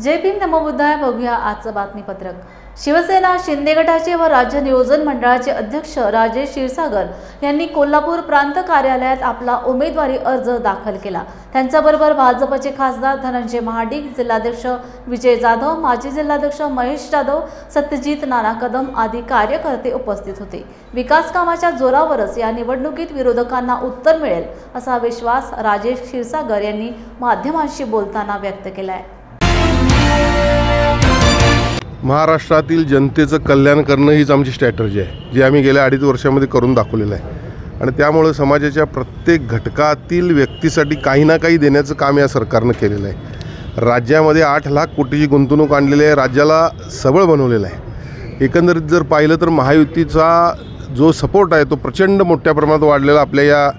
जय भीम नमो बुद्धाय। बघूया आजचं बातमीपत्रक। शिवसेना शिंदे गटाचे व राज्य नियोजन मंडळाचे अध्यक्ष राजेश क्षीरसागर यांनी कोल्हापूर प्रांत कार्यालयात आपला उमेदवारी अर्ज दाखल केला। त्यांच्याबरोबर भाजपचे खासदार धनंजय महाडिक, जिल्हाध्यक्ष विजय जाधव, माजी जिल्हाध्यक्ष महेश जाधव, सत्यजित नाना कदम आदी कार्यकर्ते उपस्थित होते। विकास कामाच्या जोरावरच या निवडणुकीत विरोधकांना उत्तर मिळेल असा विश्वास राजेश क्षीरसागर यांनी माध्यमांशी बोलताना व्यक्त केला आहे। महाराष्ट्रातील जनतेचं कल्याण करणं हीच आमची स्ट्रॅटर्जी आहे, जी आम्ही गेल्या 2.5 वर्षामध्ये करून दाखवलेलं आहे। आणि त्यामुळे समाजाच्या प्रत्येक घटकातील व्यक्तीसाठी काही ना काही देण्याचं काम या सरकारनं केलेलं आहे। राज्यामध्ये 8 लाख कोटीची गुंतवणूक आणलेली आहे, राज्याला सबळ बनवलेलं आहे। एकंदरीत जर पाहिलं तर महायुतीचा जो सपोर्ट आहे तो प्रचंड मोठ्या प्रमाणात वाढलेला आपल्या या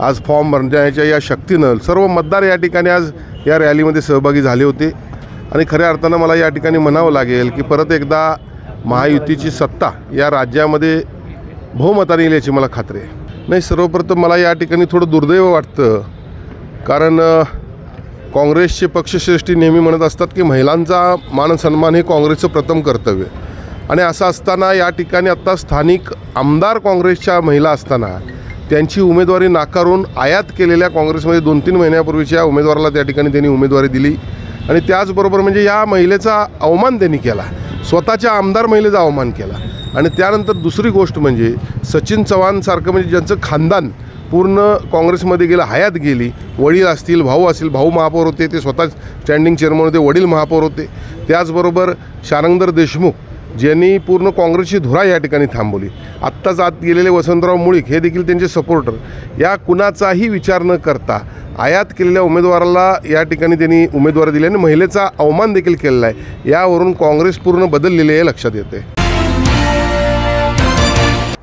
आज फॉर्म भरण्याच्या या शक्तीनं सर्व मतदार या ठिकाणी आज या रॅलीमध्ये सहभागी झाले होते। आणि खऱ्या अर्थानं मला या ठिकाणी म्हणावं लागेल की परत एकदा महायुतीची सत्ता या राज्यामध्ये बहुमताने येईल याची मला खात्री आहे। नाही, सर्वप्रथम मला या ठिकाणी थोडं दुर्दैव वाटतं, कारण काँग्रेसचे पक्षश्रेष्ठी नेहमी म्हणत असतात की महिलांचा मानसन्मान हे काँग्रेसचं प्रथम कर्तव्य। आणि असं असताना या ठिकाणी आत्ता स्थानिक आमदार काँग्रेसच्या महिला असताना त्यांची उमेदवारी नाकारून आयात केलेल्या काँग्रेसमध्ये 2-3 महिन्यापूर्वीच्या उमेदवाराला त्या ठिकाणी त्यांनी उमेदवारी दिली। आणि त्याचबरोबर म्हणजे या महिलेचा अवमान त्यांनी केला, स्वतःच्या आमदार महिलेचा अवमान केला। आणि त्यानंतर दुसरी गोष्ट म्हणजे सचिन चव्हाणसारखं म्हणजे ज्यांचं खानदान पूर्ण काँग्रेसमध्ये गेलं, हयात गेली, वडील असतील, भाऊ असतील, भाऊ महापौर होते, ते स्वतः स्टँडिंग चेअरमन होते, वडील महापौर होते। त्याचबरोबर शारंगधर देशमुख ज्यांनी पूर्ण काँग्रेसची धुरा या ठिकाणी थांबवली। आत्ताच आत गेलेले वसंतराव मुळीक हे देखील त्यांचे सपोर्टर, या कुणाचाही विचार न करता आयात केलेल्या उमेदवाराला या ठिकाणी त्यांनी उमेदवारी दिली आणि महिलेचा अवमान देखील केलेला आहे। यावरून काँग्रेस पूर्ण बदललेली आहे लक्षात येते।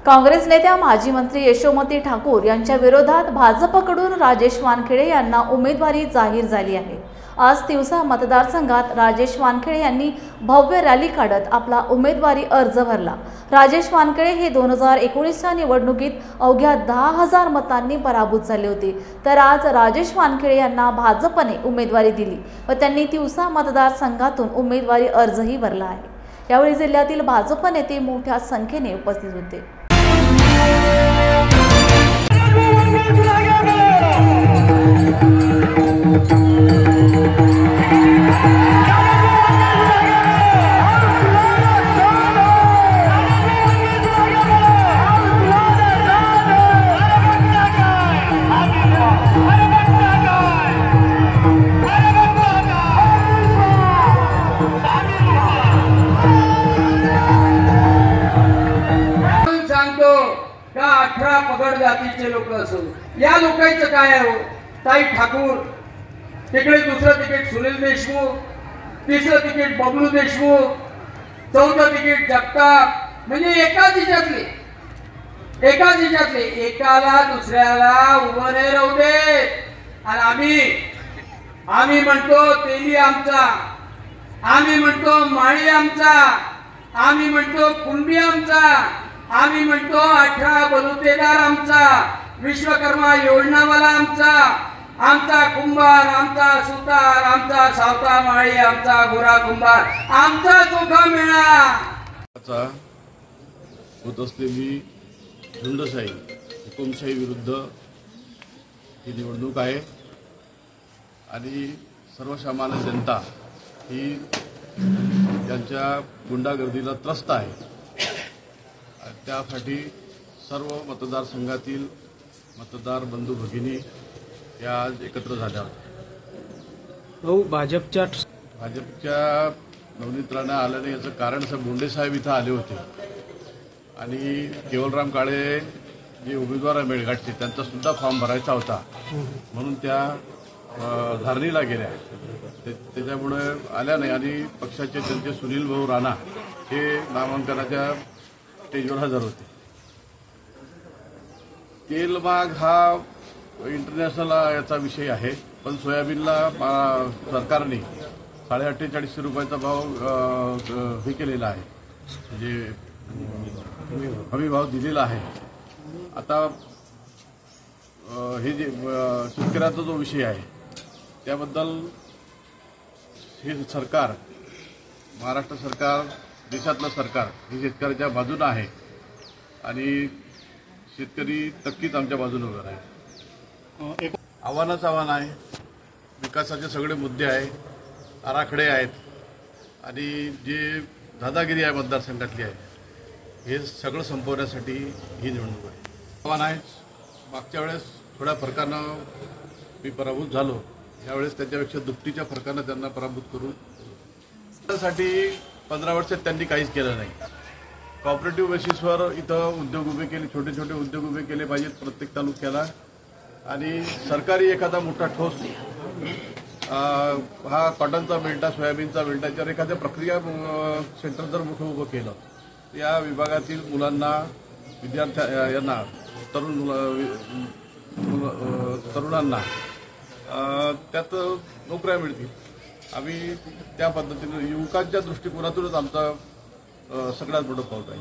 काँग्रेस नेत्या माजी मंत्री यशोमती ठाकूर यांच्या विरोधात भाजपकडून राजेश वानखेडे यांना उमेदवारी जाहीर झाली आहे। आज तिवसा मतदारसंघात राजेश वानखेडे यांनी भव्य रॅली काढत आपला उमेदवारी अर्ज भरला। राजेश वानखेडे हे 2019च्या निवडणुकीत अवघ्या 10,000 मतांनी पराभूत झाले होते। तर आज राजेश वानखेडे यांना भाजपने उमेदवारी दिली व त्यांनी तिवसा मतदारसंघातून उमेदवारी अर्जही भरला आहे। यावेळी जिल्ह्यातील भाजप नेते मोठ्या संख्येने उपस्थित होते। का 18 पगड जातीचे लोक असो, या लोकांचं काय आहे? ताई ठाकूर, तिकडे दुसरं तिकीट सुनील देशमुख, तिसरं तिकीट बबलू देशमुख, चौथं तिकीट जगताप, म्हणजे एकाच दिशातले एकाला दुसऱ्याला उभं नाही राहू दे। आणि आम्ही म्हणतो तेली आमचा, आम्ही म्हणतो माळी आमचा, आम्ही म्हणतो कुंभी आमचा, आम्ही म्हणतो 18 बलुतेदार आमचा, विश्वकर्मा योजनावाला आमचा, आमचा कुंभार, आमचा सुतार, आमचा सावता माळी, आमचा गोरा कुंभार, आमचा चोखा मेळा। होत असलेली झुंडशाही, हुकुमशाही विरुद्ध ही निवडणूक आहे आणि सर्वसामान्य जनता ही त्यांच्या गुंडागर्दीला त्रस्त आहे। त्यासाठी सर्व मतदारसंघातील मतदार बंधू भगिनी या आज एकत्र झाल्या होत्या। भाजपच्या नवनीत राणा आल्याने याचं कारण बोंडे साहेब इथं आले होते आणि केवलराम काळे जे उमेदवार आहे मेळघाटचे, त्यांचा सुद्धा फॉर्म भरायचा होता म्हणून त्या धारणीला गेल्या। त्याच्यामुळे आल्या नाही आणि पक्षाचे त्यांचे सुनील भाऊ राणा हे नामांकनाच्या स्टेजवर हजर होते। तेल महाग हा इंटरनॅशनल याचा विषय आहे, पण सोयाबीनला सरकारने 48.5 रुपयाचा भाव हे केलेला आहे, म्हणजे हमी भाव दिलेला आहे। आता हे जे शेतकऱ्याचा जो विषय आहे त्याबद्दल हे सरकार, महाराष्ट्र सरकार, देशातलं सरकार हे शेतकऱ्याच्या बाजूनं आहे आणि शेतकरी नक्कीच आमच्या बाजूने उभा आहे. आव्हानाचं आव्हान आहे, विकासाचे सगळे मुद्दे आहे, आराखडे आहेत आणि जे दादागिरी आहे मतदारसंघातली आहे हे सगळं संपवण्यासाठी ही निवडणूक आहे. आव्हान आहे. मागच्या वेळेस थोड्या फरकानं मी पराभूत झालो, यावेळेस त्याच्यापेक्षा दुपटीच्या फरकानं त्यांना पराभूत करून त्यासाठी 15 वर्षात त्यांनी काहीच केलं नाही. कॉपरेटिव्ह बेसिसवर इथं उद्योग उभे केले, छोटे छोटे उद्योग उभे केले पाहिजेत प्रत्येक तालुक्याला आणि सरकारी एखादा मोठा ठोस हा कॉटनचा मिळता, सोयाबीनचा मिळता, याच्यावर एखाद्या प्रक्रिया सेंटर जर मोठं उभं केलं, या विभागातील मुलांना, यांना, तरुणांना त्यात नोकऱ्या मिळतील. आम्ही त्या पद्धतीने युवकांच्या दृष्टिकोनातूनच आमचा सगळ्यात मोठं पाऊल आहे.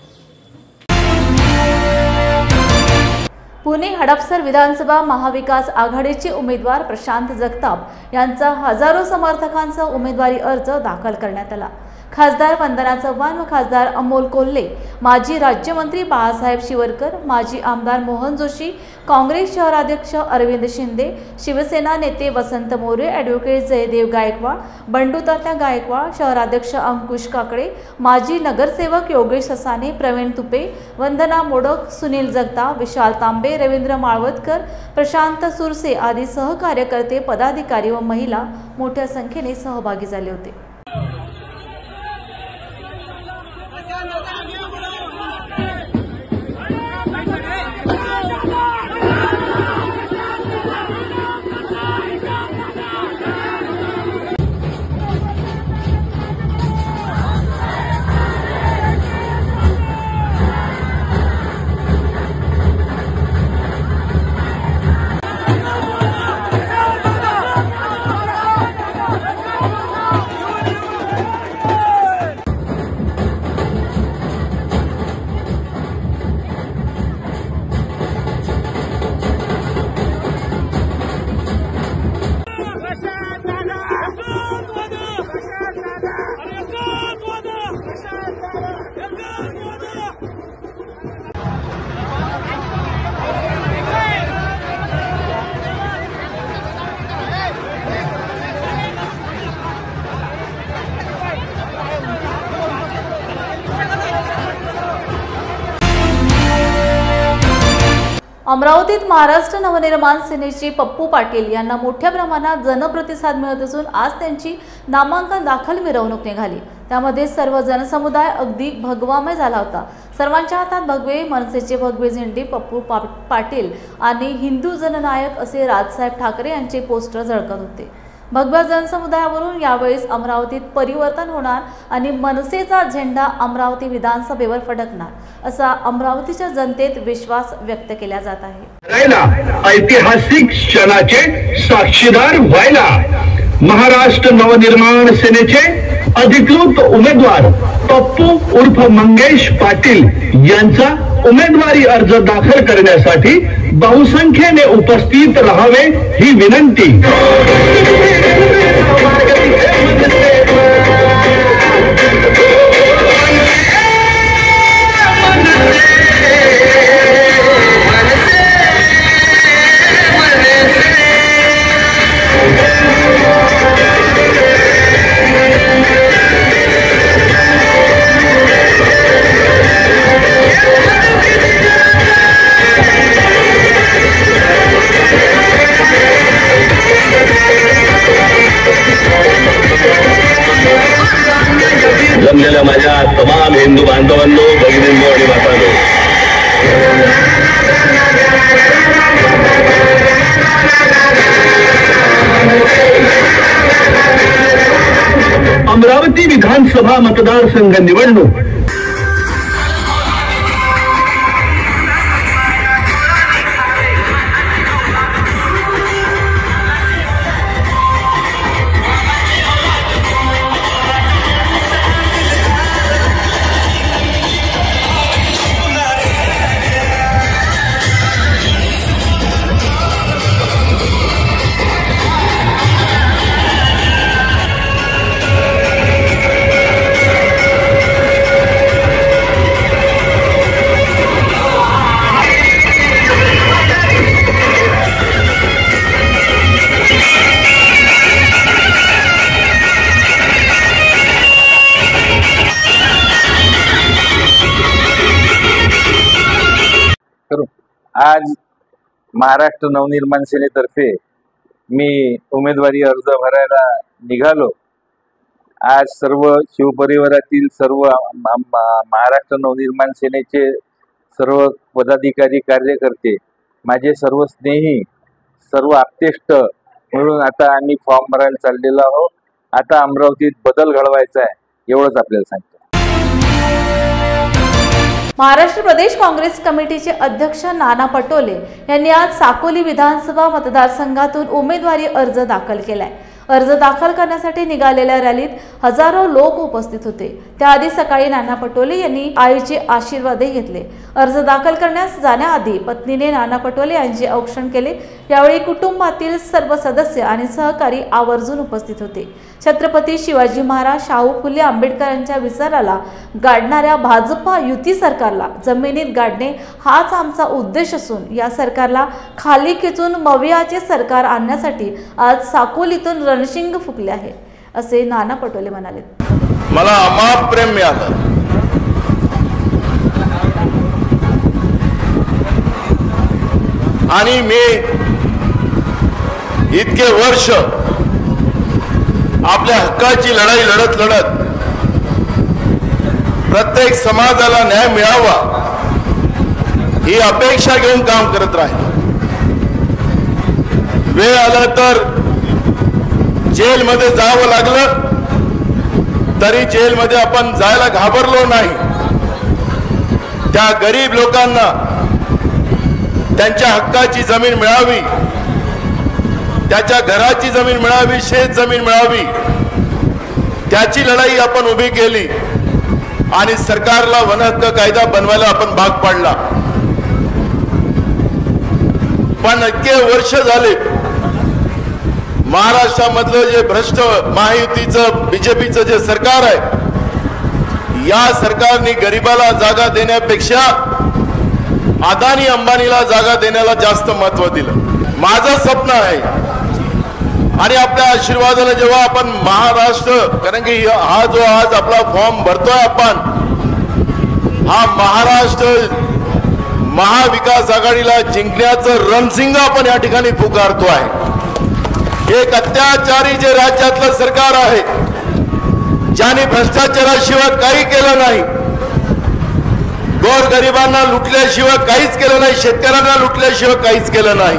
पुणे हडपसर विधानसभा महाविकास आघाडीचे उमेदवार प्रशांत जगताप यांचा हजारो समर्थकांचा उमेदवारी अर्ज दाखल करण्यात आला. खासदार वंदना चव्हाण व खासदार अमोल कोल्हे, माजी राज्यमंत्री बाळासाहेब शिवरकर, माजी आमदार मोहन जोशी, काँग्रेस शहराध्यक्ष अरविंद शिंदे, शिवसेना नेते वसंत मोरे, ॲडव्होकेट जयदेव गायकवाड, बंडू तात्या गायकवाड, शहराध्यक्ष अंकुश काकडे, माजी नगरसेवक योगेश ससाने, प्रवीण तुपे, वंदना मोडक, सुनील जगताप, विशाल तांबे, रवींद्र माळवतकर, प्रशांत सुरसे आदी सहकार्यकर्ते, पदाधिकारी व महिला मोठ्या संख्येने सहभागी झाले होते. अमरावतीत महाराष्ट्र नवनिर्माण सेनेचे पप्पू पाटील यांना मोठ्या प्रमाणात जनप्रतिसाद मिळत असून आज त्यांची नामांकन दाखल मिरवणूक निघाली. त्यामध्ये सर्व जनसमुदाय अगदी भगवामय झाला होता. सर्वांच्या हातात भगवे, मनसेचे भगवे झेंडे, पप्पू पाटील आणि हिंदू जननायक असे राजसाहेब ठाकरे यांचे पोस्टर झळकत होते. भगव्या जनसमुदायावरून यावेळेस अमरावतीत परिवर्तन होणार आणि मनसेचा झेंडा अमरावती विधानसभेवर फडकणार असा अमरावतीच्या जनतेत विश्वास व्यक्त केला जात आहे. ऐतिहासिक क्षणाचे साक्षीदार व्हायला महाराष्ट्र नवनिर्माण सेनेचे अधिकृत उमेदवार पप्पू उर्फ मंगेश पाटील यांचा उमेदवारी अर्ज दाखल करण्यासाठी बहुसंख्येने उपस्थित राहावे ही विनंती. जमलेल्या माझ्या तमाम हिंदू बांधवांनो, भगिनींनो आणि मातांनो, अमरावती विधानसभा मतदारसंघ निवडणूक आज महाराष्ट्र नवनिर्माण सेनेतर्फे मी उमेदवारी अर्ज भरायला निघालो। आज सर्व शिवपरिवारातील सर्व महाराष्ट्र नवनिर्माण सेनेचे सर्व पदाधिकारी कार्यकर्ते, माझे सर्व स्नेही, सर्व आप्तेष्ट म्हणून आता आम्ही फॉर्म भरायला चाललेलो आहोत। आता अमरावतीत बदल घडवायचा आहे, एवढंच आपल्याला सांगतो। महाराष्ट्र प्रदेश काँग्रेस कमिटीचे अध्यक्ष नाना पटोले यांनी आज साकोली विधानसभा मतदारसंघातून उमेदवारी अर्ज दाखल केलाय। अर्ज दाखल करण्यासाठी निघालेल्या रॅलीत हजारो लोक उपस्थित होते। त्याआधी सकाळी नाना पटोले यांनी आईचे आशीर्वादही घेतले। अर्ज दाखल करण्यास जाण्याआधी पत्नीने नाना पटोले यांचे औक्षण केले। यावेळी कुटुंबातील सर्व सदस्य आणि सहकारी आवर्जून उपस्थित होते। छत्रपती शिवाजी महाराज, शाहू फुले आंबेडकरांच्या विचाराला गाडणाऱ्या भाजपा युती सरकारला जमिनीत गाडणे हाच आमचा उद्देश असून या सरकारला खाली खेचून मवियाचे सरकार आणण्यासाठी आज साकोलीतून रणशिंग फुकले आहे, असे नाना पटोले म्हणाले। मला अमाप प्रेम मिळालं आणि मी इतके वर्ष आपल्या हक्काची लढाई लढत प्रत्येक समाजाला न्याय मिळावा ही अपेक्षा घेऊन काम करत राहील। वेळ आला तर जेलमध्ये जावं लागलं तरी जेलमध्ये आपण जायला घाबरलो नाही। त्या गरीब लोकांना त्यांच्या हक्काची जमीन मिळावी, त्याच्या घराची जमीन मिळावी, शेत जमीन मिळावी, त्याची लढाई आपण उभी केली आणि सरकारला वन हक्क कायदा बनवायला आपण भाग पाडला। पण इतके वर्ष झाले महाराष्ट्रामधलं जे भ्रष्ट महायुतीचं बीजेपीचं जे सरकार आहे, या सरकारने गरिबाला जागा देण्यापेक्षा अदानी अंबानीला जागा देण्याला जास्त महत्व दिलं। माझं स्वप्न आहे आणि आपल्या आशीर्वादाने जेव्हा आपण महाराष्ट्र, कारण की हा जो आज आपला फॉर्म भरतोय आपण, हा महाराष्ट्र महाविकास आघाडीला जिंकण्याचं रणसिंग आपण या ठिकाणी पुकारतो आहे। एक अत्याचारी जे राज्यातलं सरकार आहे, ज्याने भ्रष्टाचाराशिवाय काही केलं नाही, गोरगरिबांना लुटल्याशिवाय काहीच केलं नाही, शेतकऱ्यांना लुटल्याशिवाय काहीच केलं नाही,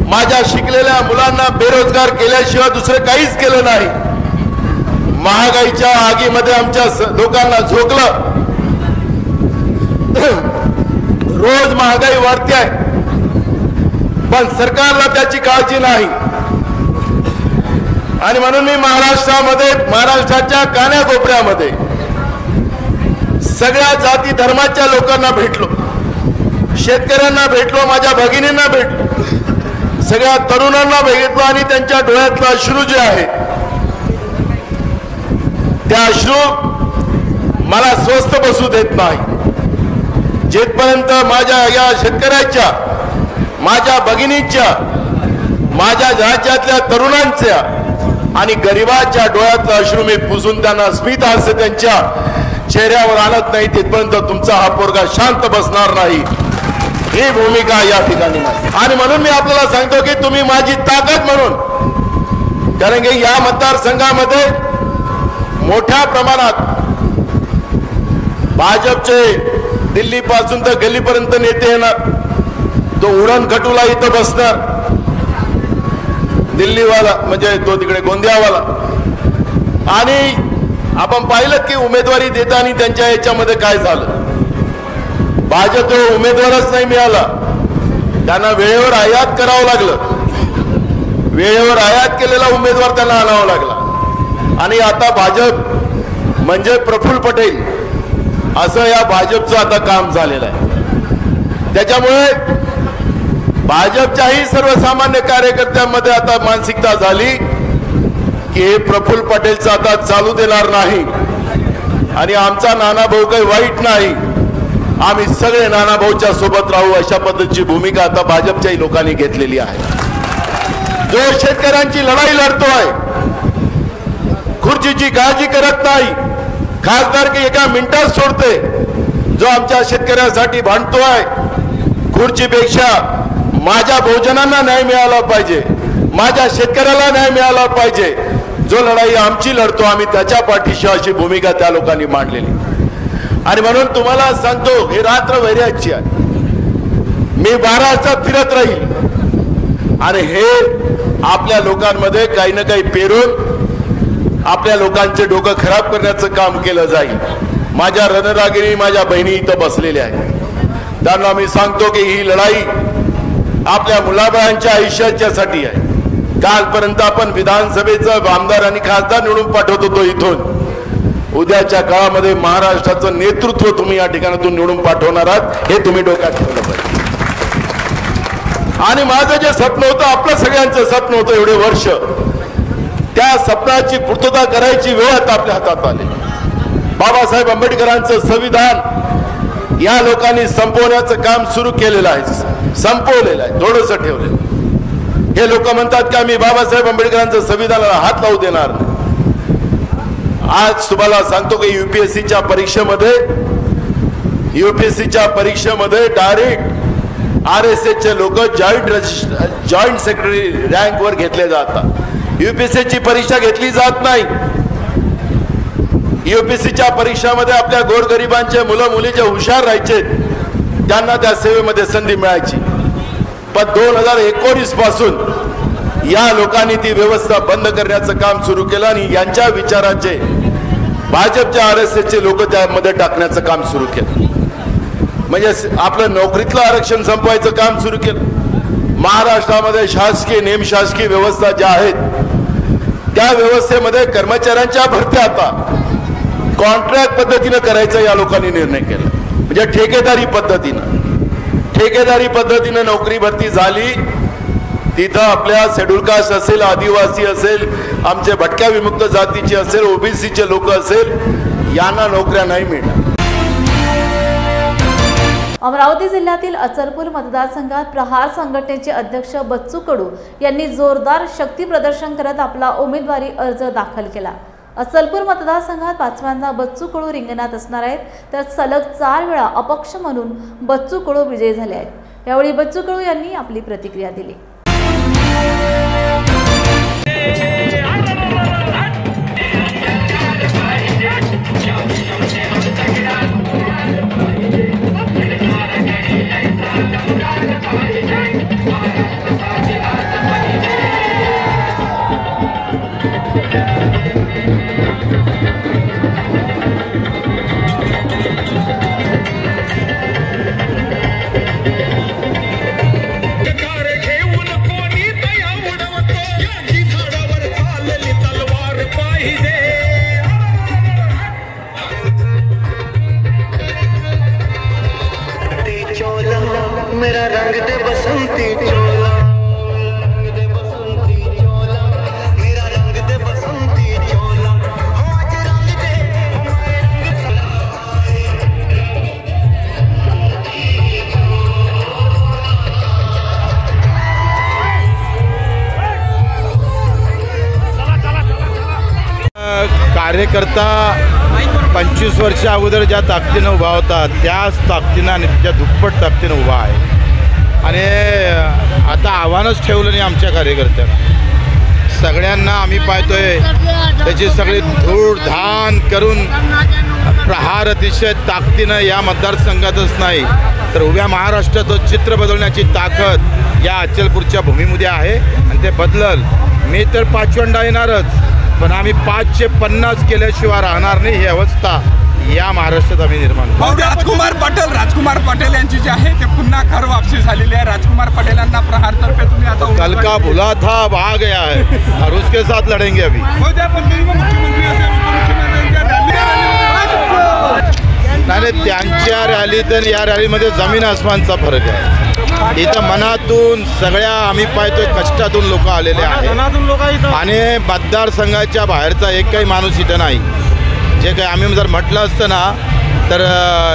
माझ्या शिकलेल्या मुलांना बेरोजगार केल्याशिवाय दुसरं काहीच केलं नाही, महागाईच्या आगीमध्ये आमच्या लोकांना झोकलं। रोज महागाई वाढते आहे पण सरकारला त्याची काळजी नाही आणि म्हणून मी महाराष्ट्राच्या कानाकोपऱ्यामध्ये सगळ्या जाती धर्माच्या लोकांना भेटलो, शेतकऱ्यांना भेटलो, माझ्या भगिनींना भेटलो, सगळ्या तरुणांना बघितलं आणि त्यांच्या डोळ्यातलं अश्रू जे आहे त्या अश्रू मला स्वस्थ बसू देत नाही। जिथपर्यंत माझ्या या शेतकऱ्याच्या, माझ्या भगिनीच्या, माझ्या राज्यातल्या तरुणांच्या आणि गरिबाच्या डोळ्यातलं अश्रू मी पुसून त्यांना स्मित हास्य त्यांच्या चेहऱ्यावर आणत नाही, तिथपर्यंत तुमचा हा पोरगा शांत बसणार नाही, ही भूमिका या ठिकाणी माझी। आणि म्हणून मी आपल्याला सांगतो की तुम्ही माझी ताकद म्हणून, कारण की या मतदारसंघामध्ये मोठ्या प्रमाणात भाजपचे दिल्लीपासून तर गल्लीपर्यंत नेते येणार। तो उडण खटूला इथं बसणार, दिल्लीवाला म्हणजे तो तिकडे गोंदियावाला, आणि आपण पाहिलं की उमेदवारी देताना त्यांच्या याच्यामध्ये काय झालं। भाजप उमेदवारच नाही मिळाला, त्यांना वेळेवर आयात करावं लागलं, वेळेवर आयात केलेला उमेदवार त्यांना आणावा लागला आणि आता भाजप म्हणजे प्रफुल्ल पटेल असं या भाजपचं आता काम झालेलं आहे। त्याच्यामुळे भाजपच्याही सर्वसामान्य कार्यकर्त्यांमध्ये आता मानसिकता झाली की हे प्रफुल्ल पटेलचं आता चालू देणार नाही आणि आमचा नानाभाऊ काही वाईट नाही, आम्ही सगळे नानाभाऊच्या सोबत राहू, अशा पद्धतीची भूमिका आता भाजपच्याही लोकांनी घेतलेली आहे। जो शेतकऱ्यांची लढाई लढतोय, खुर्चीची काळजी करत नाही, खासदार की एका मिनिटात सोडते, जो आमच्या शेतकऱ्यांसाठी भांडतोय, खुर्चीपेक्षा माझ्या बहुजनांना न्याय मिळाला पाहिजे, माझ्या शेतकऱ्याला न्याय मिळाला पाहिजे, जो लढाई आमची लढतो आम्ही त्याच्या पाठीशी, अशी भूमिका त्या लोकांनी मांडलेली. आणि म्हणून तुम्हाला सांगतो, हे रात्र वैराची आहे. मी महाराष्ट्रात फिरत राहील आणि हे आपल्या लोकांमध्ये काही ना काही पेरून आपल्या लोकांचे डोकं खराब करण्याचं काम केलं जाईल. माझ्या रणरागिणी माझ्या बहिणी इथं बसलेल्या आहेत. त्यांना मी सांगतो की ही लढाई आपल्या मुलाबाळांच्या आयुष्याच्यासाठी आहे. कालपर्यंत आपण विधानसभेचं आमदार आणि खासदार निवडून पाठवत होतो इथून. उद्याच्या काळामध्ये महाराष्ट्राचं नेतृत्व तुम्ही या ठिकाणातून निवडून पाठवणार आहात, हे तुम्ही डोक्यात ठेवलं पाहिजे. आणि माझं जे स्वप्न होतं, आपलं सगळ्यांचं स्वप्न होतं एवढे वर्ष, त्या स्वप्नाची पूर्तता करायची वेळ आता आपल्या हातात आली. बाबासाहेब आंबेडकरांचं संविधान या लोकांनी संपवण्याचं काम सुरू केलेलं आहे, संपवलेलं आहे, थोडंसं ठेवलेलं. हे लोक म्हणतात की आम्ही बाबासाहेब आंबेडकरांचं संविधानाला हात लावू देणार नाही. आज तुम्हाला सांगतो की यूपीएससीच्या परीक्षेमध्ये डायरेक्ट RSSचे लोक जॉईंट सेक्रेटरी रँक वर घेतले जातात. यूपीएससीची परीक्षा घेतली जात नाही. यूपीएससीच्या परीक्षामध्ये आपल्या गोरगरिबांचे मुलं मुली जे हुशार राहायचे त्यांना त्या सेवेमध्ये संधी मिळायची. पण 2019 पासून या लोकांनी ती व्यवस्था बंद करण्याचं काम सुरू केलं आणि यांच्या विचाराचे भाजपच्या RSSचे लोक त्यामध्ये टाकण्याचं काम सुरू केलं. म्हणजे आपलं नोकरीतलं आरक्षण संपवायचं काम सुरू केलं. महाराष्ट्रामध्ये शासकीय निमशासकीय व्यवस्था ज्या आहेत त्या व्यवस्थेमध्ये कर्मचाऱ्यांच्या भरत्या आता कॉन्ट्रॅक्ट पद्धतीनं करायचा या लोकांनी निर्णय केला. म्हणजे ठेकेदारी पद्धतीनं नोकरी भरती झाली. तिथं आपल्या शेड्यूल कास्ट असेल, आदिवासी असेल, आमचे भटक्या विमुक्त जातीचे असेल, ओबीसीचे लोक असेल, यांना नोकऱ्या नाही मिळणार. अमरावती जिल्ह्यातील अचलपूर मतदारसंघात प्रहार संघटनेचे अध्यक्ष बच्चू कडू यांनी जोरदार शक्ती प्रदर्शन करत आपला उमेदवारी अर्ज दाखल केला. अचलपूर मतदारसंघात 5व्यांदा बच्चू कडू रिंगणात असणार आहेत, तर सलग 4 वेळा अपक्ष म्हणून बच्चू कडू विजयी झाले आहेत. यावेळी बच्चू कडू यांनी आपली प्रतिक्रिया दिली. मेरा रंग दे बसंती चोला, मेरा रंग दे बसंती चोला, आज रंग दे कार्यकर्ता 25 वर्ष अगोदर ज्या ताकदीनं उभा होता त्याच ताकदीनं आणि त्याच्या दुप्पट ताकदीनं उभा आहे. आणि आता आव्हानच ठेवलं नाही आमच्या कार्यकर्त्यांना. सगळ्यांना आम्ही पाहतोय त्याची सगळी धूळधाण करून प्रहार अतिशय ताकदीनं या मतदारसंघातच नाही तर उभ्या महाराष्ट्राचं चित्र बदलण्याची ताकद या अचलपूरच्या भूमीमध्ये आहे आणि ते बदलल. मी तर 5व्यांदा येणारच, पण आम्ही 550 केल्याशिवाय राहणार नाही. ही अवस्था या महाराष्ट्रात आम्ही निर्माण करू. राजकुमार पटेल यांची जी आहे ते पुन्हा घर वापसी झालेली आहे. राजकुमार पटेलांना प्रहार तर्फे तुम्ही आता कल का भुला था अब आ गया है और उसके साथ लड़ेंगे अभी. नाही, त्यांच्या रॅलीत आणि या रॅलीमध्ये जमीन आसमानचा फरक आहे. इथं मनातून सगळ्या आम्ही पाहतोय कष्टातून लोक आलेले आहेत आणि मतदारसंघाच्या बाहेरचा एक काही माणूस इथं नाही. जे काही आम्ही जर म्हटलं असतं ना तर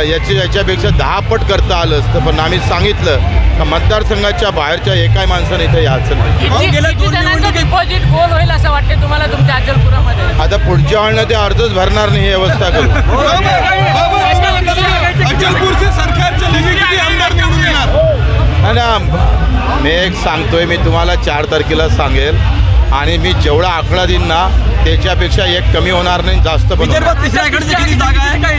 याच्यापेक्षा 10 पट करता आलं असतं, पण आम्ही सांगितलं का मतदारसंघाच्या बाहेरच्या एकाही माणसाने इथं यायचं नाही. डिपॉझिट गोल होईल असं वाटते तुम्हाला तुमच्या अचलपुरामध्ये? आता पुढच्या वेळेला ते अर्जच भरणार नाही ही अवस्था करू. अचलपूरचे सरकारचे आमदार निवडून येणार ना मी एक सांगतोय, मी तुम्हाला 4 तारखेला सांगेल आणि मी जेवढा आकडा देईन ना त्याच्यापेक्षा एक कमी होणार नाही, जास्त पण विदर्भात तिसऱ्याकडे किती जागा आहे काय?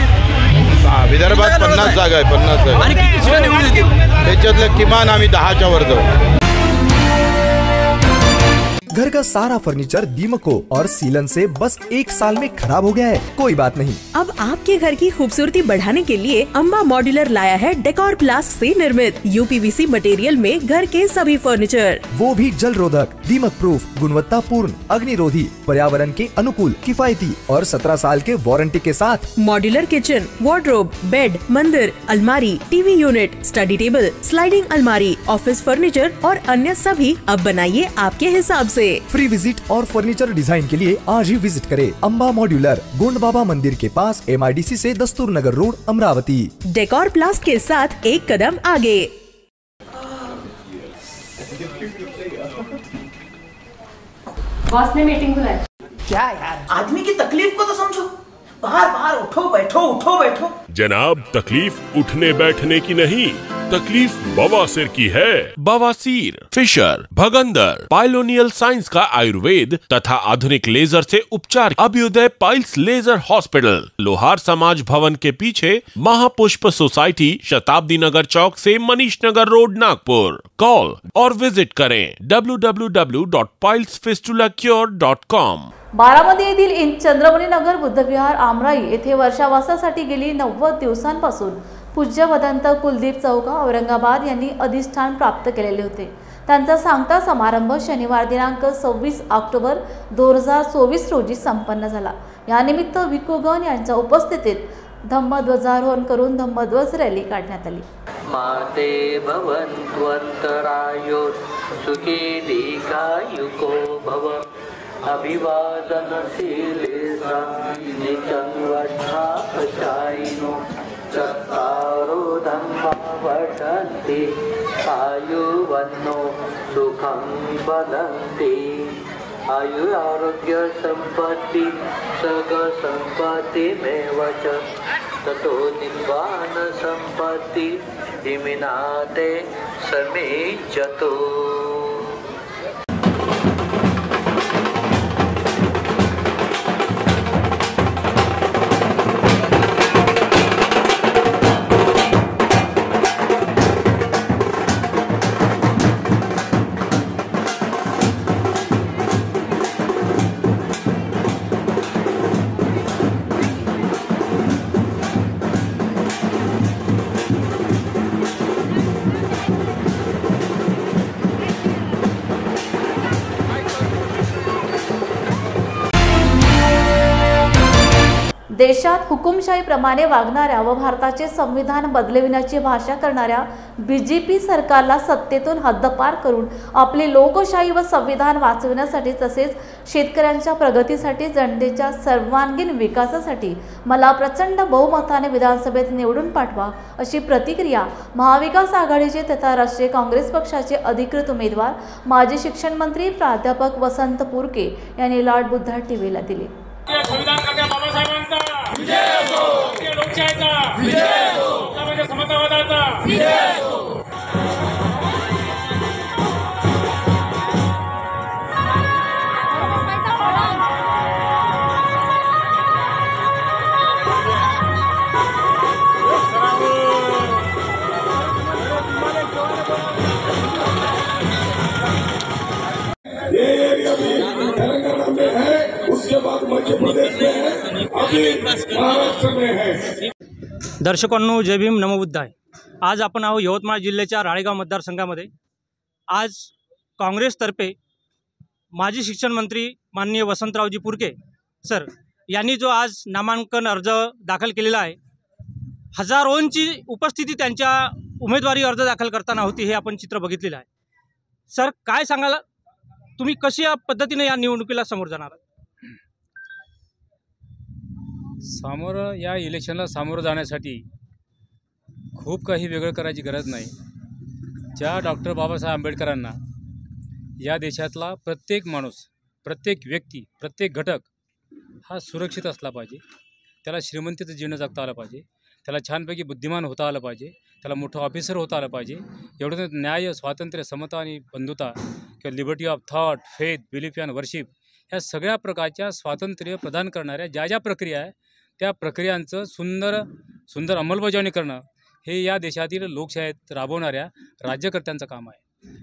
विदर्भात 50 जागा आहे, 50 जागा. आणि किती सीटा निवडून येतील? त्याच्यातलं किमान आम्ही 10च्या वर जाऊ. घर का सारा फर्नीचर दीमको और सीलन से बस 1 साल में खराब हो गया है, कोई बात नहीं। अब आपके घर की खूबसूरती बढ़ाने के लिए अम्बा मॉड्यूलर लाया है डेकोर प्लास्ट से निर्मित यूपीवीसी मटेरियल में घर के सभी फर्नीचर, वो भी जल रोधक, दीमक प्रूफ, गुणवत्ता पूर्ण, अग्निरोधी, पर्यावरण के अनुकूल, किफायती और 17 साल के वारंटी के साथ। मॉड्यूलर किचन, वार्डरोब, बेड, मंदिर, अलमारी, TV unit, study table, sliding अलमारी, ऑफिस फर्नीचर और अन्य सभी अब बनाइए आपके हिसाब से। फ्री विजिट और फर्नीचर डिजाइन के लिए आज ही विजिट करें अम्बा मॉड्यूलर, गोंड बाबा मंदिर के पास, MIDC से दस्तूर नगर रोड, अमरावती। डेकोर प्लास्ट के साथ एक कदम आगे। बॉस ने मीटिंग बुलाई। क्या यार, आदमी की तकलीफ को तो समझो, बाहर बाहर उठो बैठो उठो बैठो। जनाब, तकलीफ उठने बैठने की नहीं, तकलीफ बवासीर की है। बवासीर, फिशर, भगंदर, पाइलोनियल साइंस का आयुर्वेद तथा आधुनिक लेजर से उपचार। अभ्युदय पाइल्स लेजर हॉस्पिटल, लोहार समाज भवन के पीछे, महापुष्प सोसाइटी, शताब्दी नगर चौक से मनीष नगर रोड, नागपुर। कॉल और विजिट करें www.pilesfistulacure.com। बारामती येथील चंद्रमणी नगर बुद्धविहार आमराई येथे वर्षावासासाठी गेली 90 दिवसांपासून पूज्य भदंत कुलदीप चौका औरंगाबाद यांनी अधिष्ठान प्राप्त केलेले होते। त्यांचा सांगता समारंभ शनिवार दिनांक 26 ऑक्टोबर 2024 रोजी संपन्न झाला। यानिमित्त भिक्खुगण यांच्या उपस्थितीत धम्मध्वजारोहण करून धम्मध्वज रॅली काढण्यात आली। माते भवन्त्वन्तरायो सुखी दीर्घायुको भव अभिवादनशीले निचन्वच्छापचायिनो चत्तारो धम्मा वर्धन्ति आयुवन्नो सुखं वदन्ति। आयु आरोग्य संपत्ति सग संपत्तिमेव च ततो निर्वाण संपत्ति इमिनाते समेजतो। देशात हुकुमशाहीप्रमाणे वागणाऱ्या व भारताचे संविधान बदलविण्याची भाषा करणाऱ्या BJP सरकारला सत्तेतून हद्दपार करून आपली लोकशाही व संविधान वाचविण्यासाठी तसेच शेतकऱ्यांच्या प्रगतीसाठी जनतेच्या सर्वांगीण विकासासाठी मला प्रचंड बहुमताने विधानसभेत निवडून पाठवा अशी प्रतिक्रिया महाविकास आघाडीचे तथा राष्ट्रीय काँग्रेस पक्षाचे अधिकृत उमेदवार माजी शिक्षण मंत्री प्राध्यापक वसंत पुरके यांनी लॉर्ड बुद्धा टीव्हीला दिली। संविधान करत्या बाबासाहेबांचा विजय असो, भारतीय लोकशाहीचा विजय असो, समाज समतावादाचा विजय असो। ये एरिया भी तेलंगाना में है, उसके बाद मध्य प्रदेश में है, अभी महाराष्ट्र में है। दर्शकांनो, जय भीम, नमो बुद्धाय। आज आपण आहोत यवतमाळ जिल्ह्याच्या राळेगाव मतदारसंघामध्ये। आज काँग्रेसतर्फे माजी शिक्षण मंत्री माननीय वसंतरावजी पुरके सर यांनी जो आज नामांकन अर्ज दाखल केलेला आहे, हजारोंची उपस्थिती त्यांच्या उमेदवारी अर्ज दाखल करताना होती, हे आपण चित्र बघितलेलं आहे। सर, काय सांगाल, तुम्ही कशा पद्धतीने या निवडणुकीला समोर जाणार? या इलेक्शनला सामोरं जाण्यासाठी खूप काही वेगळं करायची गरज नाही। ज्या डॉक्टर बाबासाहेब आंबेडकरांना या देशातला प्रत्येक माणूस, प्रत्येक व्यक्ती, प्रत्येक घटक हा सुरक्षित असला पाहिजे, त्याला श्रीमंतीचं जीवन जगता आलं पाहिजे, त्याला छानपैकी बुद्धिमान होता आलं पाहिजे, त्याला मोठं ऑफिसर होता आलं पाहिजे. एवढं न्याय, स्वातंत्र्य, समता आणि बंधुता किंवा liberty of thought, faith, belief and worship ह्या सगळ्या प्रकारच्या स्वातंत्र्य प्रदान करणाऱ्या ज्या ज्या प्रक्रिया आहे त्या प्रक्रियांचं सुंदर अंमलबजावणी करणं हे या देशातील लोकशाहीत राबवणाऱ्या राज्यकर्त्यांचं काम आहे.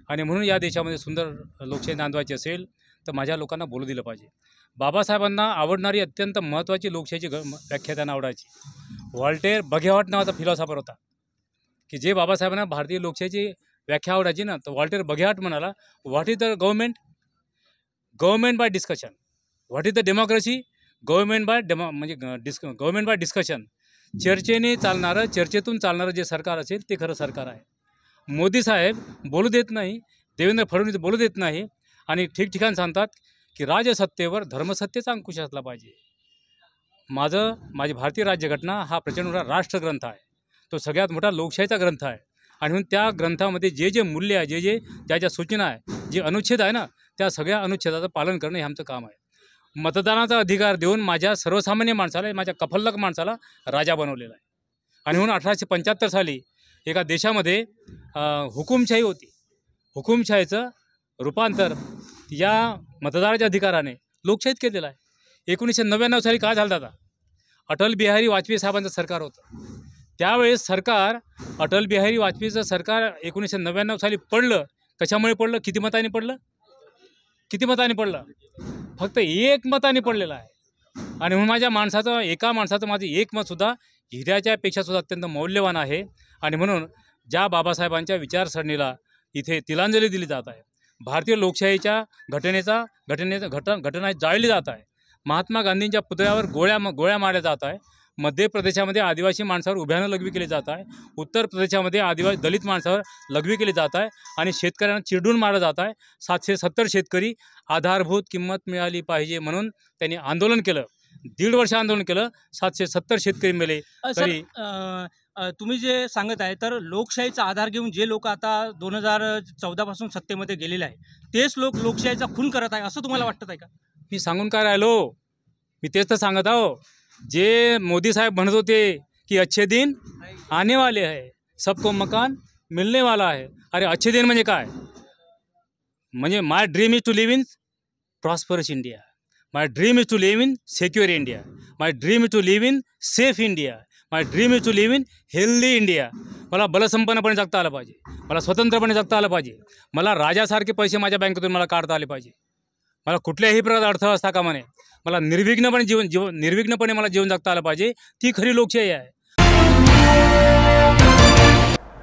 आणि म्हणून या देशामध्ये सुंदर लोकशाही नांदवायची असेल तर माझ्या लोकांना बोलू दिलं पाहिजे. बाबासाहेबांना आवडणारी अत्यंत महत्त्वाची लोकशाहीची व्याख्या त्यांना आवडायची. व्हॉल्टेअर बघेवाट नावाचा फिलॉसॉफर होता की जे बाबासाहेबांना भारतीय लोकशाहीची व्याख्या आवडायची ना, तर व्हॉल्टेअर बघेवाट म्हणाला, what is the government by discussion. What is the democracy? Government by discussion. चर्चेतून चालणारं जे सरकार असेल ते खरं सरकार आहे. मोदी साहेब बोलू देत नाही, देवेंद्र फडणवीस बोलू देत नाही आणि ठिकठिकाण सांगतात की राजसत्तेवर धर्मसत्तेचा अंकुश असला पाहिजे. माझी भारतीय राज्यघटना हा प्रचंड मोठा राष्ट्रग्रंथ आहे. तो सगळ्यात मोठा लोकशाहीचा ग्रंथ आहे. आणि म्हणून त्या ग्रंथामध्ये जे मूल्य आहे, ज्या सूचना आहे, जे अनुच्छेद आहे ना, त्या सगळ्या अनुच्छेदाचं पालन करणं हे आमचं काम आहे. मतदानाचा अधिकार देऊन माझ्या सर्वसामान्य माणसाला, माझ्या कफल्लक माणसाला राजा बनवलेला आहे. आणि म्हणून 1875 साली एका देशामध्ये हुकुमशाही होती. हुकुमशाहीचं रूपांतर या मतदाराच्या अधिकाराने लोकशाहीत केलेलं आहे. 1999 साली काय झालं आता? अटल बिहारी वाजपेयी साहेबांचं सरकार होतं. त्यावेळेस अटल बिहारी वाजपेयीचं सरकार 1999 साली पडलं. कशामुळे पडलं? किती मतांनी पडलं? फक्त 1 मताने पडलेलं आहे. आणि म्हणून एका माणसाचं माझं 1 मतसुद्धा हिऱ्याच्या पेक्षासुद्धा अत्यंत मौल्यवान आहे. आणि म्हणून ज्या बाबासाहेबांच्या विचारसरणीला इथे तिलांजली दिली जात आहे, भारतीय लोकशाहीच्या घटना जाळली जात आहे, महात्मा गांधींच्या पुतळ्यावर गोळ्या मारल्या जात आहे, मध्य प्रदेशामध्ये आदिवासी माणसावर उभ्यानं लघवी केली जात आहे, उत्तर प्रदेशामध्ये आदिवासी दलित माणसावर लघवी केली जात आहे आणि शेतकऱ्यांना चिरडून मारलं जात आहे. 770 शेतकरी आधारभूत किंमत मिळाली पाहिजे म्हणून त्यांनी आंदोलन केलं. 1.5 वर्ष आंदोलन केलं. 770 शेतकरी मेले. तरी तुम्ही जे सांगत आहे तर लोकशाहीचा आधार घेऊन जे लोक आता 2014 पासून सत्तेमध्ये गेलेले आहे तेच लोक लोकशाहीचा खून करत आहे असं तुम्हाला वाटत आहे का? मी सांगून काय राहिलो? मी तेच तर सांगत आहो. जे मोदी साहेब म्हणत होते की अच्छे दिन आने वाले है, सबको मकान मिलने वाला है. अरे अच्छे दिन म्हणजे काय? म्हणजे my dream is to live in prosperous India, my dream is to live in secure India, my dream is to live in safe India, my dream is to live in healthy India. मला बलसंपन्नपणे जगता आलं पाहिजे, मला स्वतंत्रपणे जगता आलं पाहिजे, मला राजासारखे पैसे माझ्या बँकेतून मला काढता आले पाहिजे, मला कुठल्याही प्रकारचा अडथळा कामा नये, मला निर्विघ्नपणे मला जीवन जगता आलं पाहिजे. ती खरी लोकशाही आहे.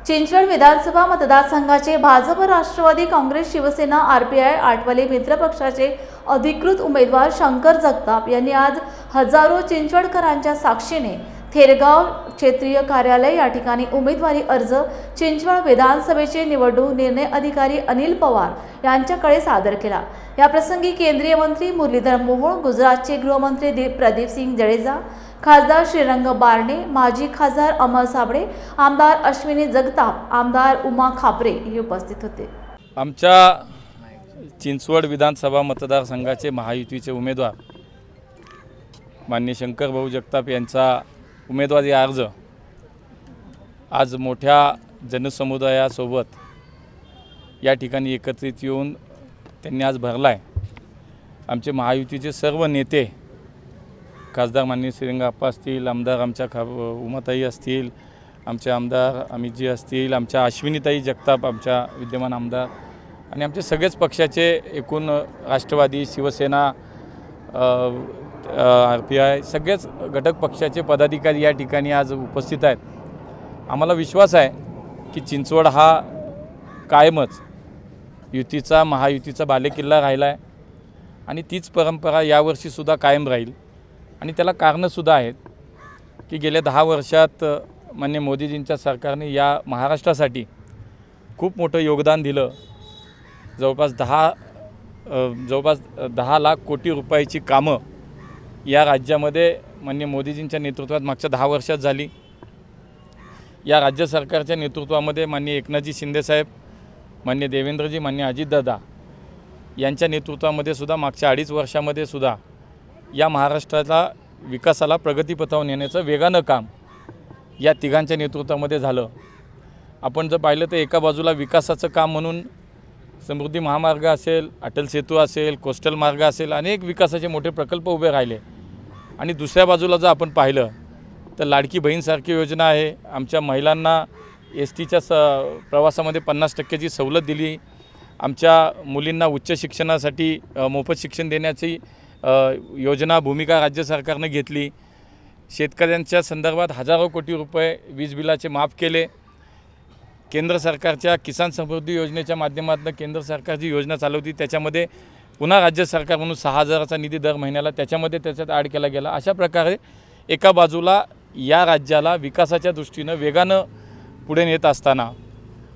चिंचवड विधानसभा मतदारसंघाचे भाजप, राष्ट्रवादी काँग्रेस, शिवसेना, आरपीआय, आठवले मित्र पक्षाचे अधिकृत उमेदवार शंकर जगताप यांनी आज हजारो चिंचवडकरांच्या साक्षीने थेरगाव क्षेत्रीय कार्यालय या ठिकाणी उमेदवारी अर्ज चिंचवड विधानसभेचे निवडणूक निर्णय अधिकारी अनिल पवार यांच्याकडे सादर केला. या प्रसंगी केंद्रीय मंत्री मुरलीधर मोहोळ, गुजरातचे गृहमंत्री प्रदीप सिंग जडेजा, खासदार श्रीरंग बारणे, माजी खासदार अमर साबळे, आमदार अश्विनी जगताप, आमदार उमा खापरे हे उपस्थित होते. आमच्या चिंचवड विधानसभा मतदारसंघाचे महायुतीचे उमेदवार माननीय शंकर भाऊ जगताप यांचा उमेदवारी अर्ज आज मोठ्या जनसमुदायासोबत या ठिकाणी एकत्रित येऊन त्यांनी आज भरला आहे. आमचे महायुतीचे सर्व नेते, खासदार माननीय श्रीरंगाप्पा असतील, आमदार आमच्या उमाताई असतील, आमचे आमदार अमितजी असतील, आमच्या अश्विनीताई जगताप आमच्या विद्यमान आमदार आणि आमचे सगळेच पक्षाचे एकूण राष्ट्रवादी, शिवसेना, आरपीआय सगळेच घटक पक्षाचे पदाधिकारी या ठिकाणी आज उपस्थित आहेत. आम्हाला विश्वास आहे की चिंचवड हा कायमच युतीचा, महायुतीचा बालेकिल्ला राहिला आहे आणि तीच परंपरा यावर्षीसुद्धा कायम राहील. आणि त्याला कारणंसुद्धा आहेत की गेल्या 10 वर्षात माननीय मोदीजींच्या सरकारने या महाराष्ट्रासाठी खूप मोठं योगदान दिलं. जवळपास 10 लाख कोटी रुपयाची कामं या राज्यामध्ये माननीय मोदीजींच्या नेतृत्वात मागच्या 10 वर्षात झाली. या राज्य सरकारच्या नेतृत्वामध्ये माननीय एकनाथजी शिंदेसाहेब, माननीय देवेंद्रजी, माननीय अजितदादा यांच्या नेतृत्वामध्ये सुद्धा मागच्या 2.5 वर्षामध्ये सुद्धा या महाराष्ट्राला विकासाला प्रगतीपथावर नेण्याचं वेगानं काम या तिघांच्या नेतृत्वामध्ये झालं. आपण जर पाहिलं तर एका बाजूला विकासाचं काम म्हणून समृद्धी महामार्ग असेल, अटल सेतू असेल, कोस्टल मार्ग असेल, अनेक विकासाचे मोठे प्रकल्प उभे राहिले. आणि दुसऱ्या बाजूला जर आपण पाहिलं तर लाडकी बहीणसारखी योजना आहे. आमच्या महिलांना एस टीच्या प्रवासामध्ये 50% सवलत दिली. आमच्या मुलींना उच्च शिक्षणासाठी मोफत शिक्षण देण्याची योजना भूमिका राज्य सरकारने घेतली. शेतकऱ्यांच्या संदर्भात हजारो कोटी रुपये वीज बिलाचे माफ केले. केंद्र सरकारच्या किसान समृद्धी योजनेच्या माध्यमातून केंद्र सरकार जी योजना चालवती त्याच्यामध्ये पुन्हा राज्य सरकार म्हणून 6,000चा निधी दर महिन्याला त्याच्यात ॲड केला गेला. अशा प्रकारे एका बाजूला या राज्याला विकासाच्या दृष्टीनं वेगानं पुढे नेत असताना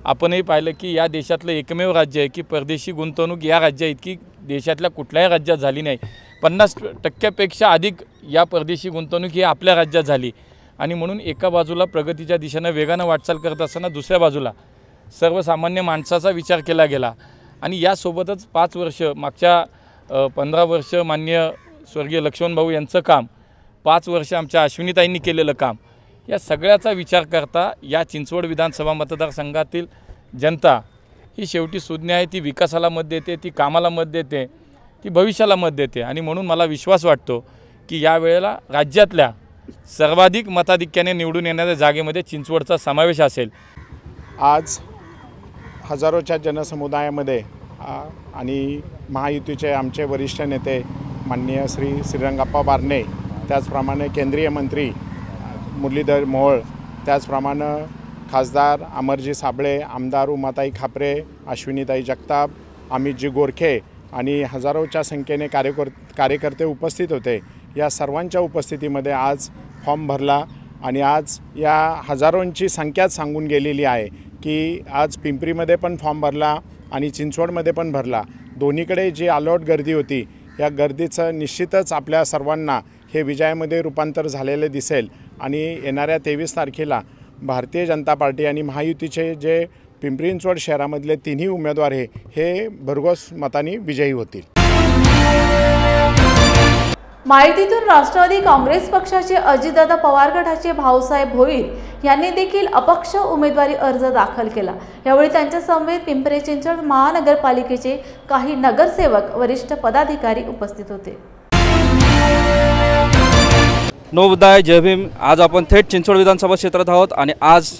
आपणही पाहिलं की या देशातलं एकमेव राज्य आहे की परदेशी गुंतवणूक या राज्याइतकी देशातल्या कुठल्याही राज्यात झाली नाही. 50% अधिक या परदेशी गुंतवणूक ही आपल्या राज्यात झाली. आणि म्हणून एका बाजूला प्रगतीच्या दिशेनं वेगानं वाटचाल करत असताना दुसऱ्या बाजूला सर्वसामान्य माणसाचा विचार केला गेला. आणि यासोबतच 5 वर्ष मागच्या 15 वर्ष माननीय स्वर्गीय लक्ष्मणभाऊ यांचं काम, 5 वर्ष आमच्या अश्विनीताईंनी केलेलं काम, या सगळ्याचा विचार करता या चिंचवड विधानसभा मतदारसंघातील जनता ही शेवटी सुज्ञ आहे. ती विकासाला मत देते, ती कामाला मत देते, ती भविष्याला मत देते. आणि म्हणून मला विश्वास वाटतो की यावेळेला राज्यातल्या सर्वाधिक मताधिक्याने निवडून येणाऱ्या जागेमध्ये चिंचवडचा समावेश असेल. आज हजारोच्या जनसमुदायामध्ये आणि महायुतीचे आमचे वरिष्ठ नेते माननीय श्रीरंगाप्पा बारणे, त्याचप्रमाणे केंद्रीय मंत्री मुरलीधर मोहोळ, त्याचप्रमाणे खासदार अमरजी साबळे, आमदार उमाताई खापरे, अश्विनीताई जगताप, अमितजी गोरखे आणि हजारोच्या संख्येने कार्यकर्ते उपस्थित होते. या सर्वांच्या उपस्थितीमध्ये आज फॉर्म भरला आणि आज या हजारोंची संख्याच सांगून गेलेली आहे की आज पिंपरीमध्ये पण फॉर्म भरला आणि चिंचवडमध्ये पण भरला. दोन्हीकडे जी अलॉट गर्दी होती या गर्दीचं निश्चितच आपल्या सर्वांना हे विजयामध्ये रूपांतर झालेले दिसेल. आणि येणाऱ्या 23 तारखेला भारतीय जनता पार्टी आणि महायुतीचे जे पिंपरी चिंचवड शहरामधले तिन्ही उमेदवार हे भरघोस मतांनी विजयी होतील. माहितीतून राष्ट्रवादी काँग्रेस पक्षाचे अजितदादा पवार गटाचे भाऊसाहेब भोईर यांनी देखील अपक्ष उमेदवारी अर्ज दाखल केला. यावेळी त्यांच्या समवेत पिंपरी चिंचवड महानगरपालिकेचे काही नगरसेवक, वरिष्ठ पदाधिकारी उपस्थित होते. नवोदय जय भीम. आज आपण थेट चिंचवड विधानसभा क्षेत्रात आहोत आणि आज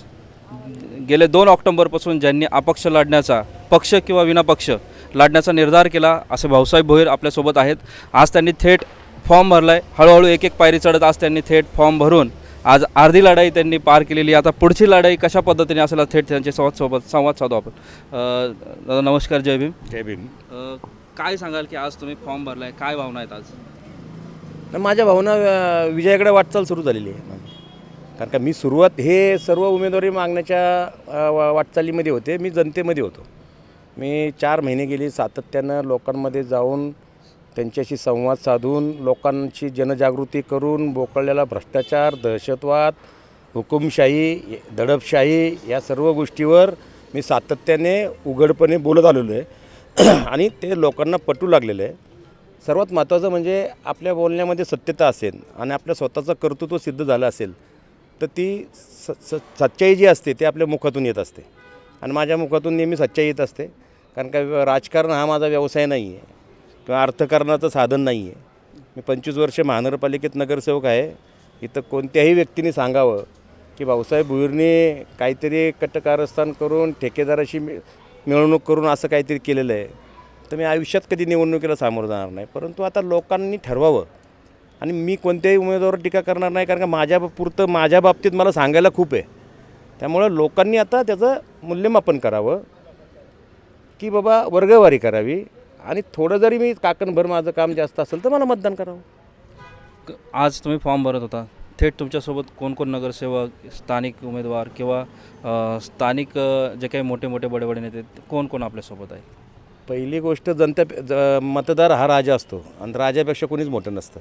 गेले 2 ऑक्टोबरपासून ज्यांनी अपक्ष लढण्याचा, पक्ष किंवा विनापक्ष लढण्याचा निर्धार केला असे भाऊसाहेब भोईर आपल्यासोबत आहेत. आज त्यांनी थेट फॉर्म भरला आहे. हळूहळू एक पायरी चढत आज त्यांनी थेट फॉर्म भरून आज अर्धी लढाई त्यांनी पार केलेली. आता पुढची लढाई कशा पद्धतीने असेल थेट त्यांच्या संवाद साधू आपण. दादा नमस्कार, जय भीम. जय भीम. काय सांगाल की आज तुम्ही फॉर्म भरला आहे, काय भावना आहेत आज? माझ्या भावना विजयाकडे वाटचाल सुरू झालेली आहे. कारण का मी सुरुवात हे सर्व उमेदवारी मागण्याच्या वाटचालीमध्ये होते. मी जनतेमध्ये होतो. मी 4 महिने गेली सातत्यानं लोकांमध्ये जाऊन त्यांच्याशी संवाद साधून लोकांची जनजागृती करून बोकळलेला भ्रष्टाचार, दहशतवाद, हुकुमशाही, दडपशाही या सर्व गोष्टीवर मी सातत्याने उघडपणे बोलत आलेलो आहे आणि ते लोकांना पटू लागलेलं आहे. सर्वात महत्त्वाचं म्हणजे आपल्या बोलण्यामध्ये सत्यता असेल आणि आपल्या स्वतःचं कर्तृत्व सिद्ध झालं असेल तर ती सच्चाई जी असते ते आपल्या मुखातून येत असते आणि माझ्या मुखातून नेहमी सच्चाई येत असते. कारण का राजकारण हा माझा व्यवसाय नाही आहे किंवा अर्थकारणाचं साधन नाही आहे. मी 25 वर्ष महानगरपालिकेत नगरसेवक आहे. इथं कोणत्याही व्यक्तीने सांगावं की भाऊसाहेब भोईरने काहीतरी कटकारस्थान करून ठेकेदाराशी मिळवणूक करून असं काहीतरी केलेलं आहे तर मी आयुष्यात कधी निवडणुकीला सामोरं जाणार नाही. परंतु आता लोकांनी ठरवावं आणि मी कोणत्याही उमेदवारावर टीका करणार नाही. कारण का माझ्या बाबतीत मला सांगायला खूप आहे. त्यामुळं लोकांनी आता त्याचं मूल्यमापन करावं की बाबा वर्गवारी करावी आणि थोडं जरी मी काकणभर माझं काम जास्त असेल तर मला मतदान करावं. आज तुम्ही फॉर्म भरत होता, थेट तुमच्यासोबत कोण स्थानिक स्थानिक उमेदवार किंवा स्थानिक जे काही मोठे मोठे बडे नेते कोण आपल्यासोबत आहे? पहिली गोष्ट मतदार हा राजा असतो आणि राजापेक्षा कोणीच मोठं नसतं.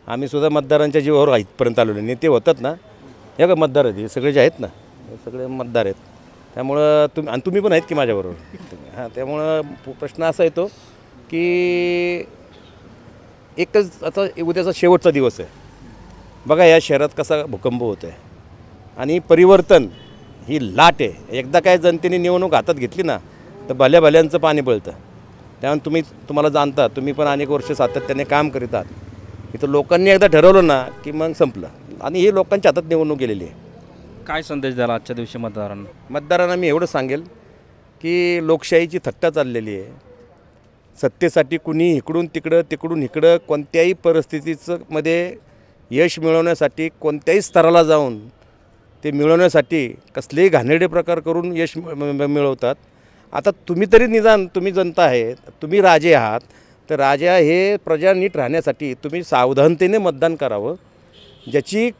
आम्ही सुद्धा मतदारांच्या जीवावर इथपर्यंत आलेलो. नेते होतात ना, हे का मतदार आहेत, हे सगळे जे आहेत ना हे सगळे मतदार आहेत. त्यामुळं तुम्ही पण आहेत की माझ्याबरोबर. हां, त्यामुळं प्रश्न असा येतो की एकच आता उद्याचा शेवटचा दिवस आहे. बघा या शहरात कसा भूकंप होतो आहे. आणि परिवर्तन ही लाट आहे. एकदा काय जनतेने निवडणूक हातात घेतली ना तर भल्या भल्यांचं पाणी पळतं. त्यामुळे तुम्हाला जाणता, तुम्ही पण अनेक वर्ष सातत्याने काम करीत आहात. इथं लोकांनी एकदा ठरवलं ना की मग संपलं आणि ही लोकांच्या हातात निवडणूक गेलेली आहे. काय संदेश द्याल आजच्या दिवशी मतदारांना मी एवढं सांगेल की लोकशाहीची थट्टा चाललेली आहे. सत्तेसाठी कुणी इकडून तिकडं कोणत्याही परिस्थितीचं मध्ये यश मिळवण्यासाठी कोणत्याही स्तराला जाऊन ते मिळवण्यासाठी कसलेही घाणेरडे प्रकार करून यश मिळवतात. आता तुम्ही तरी निदान, तुम्ही जनता आहे, तुम्ही राजे आहात, तर राजा हे प्रजा नीट राहण्यासाठी तुम्ही सावधानतेने मतदान करावं. ज्याची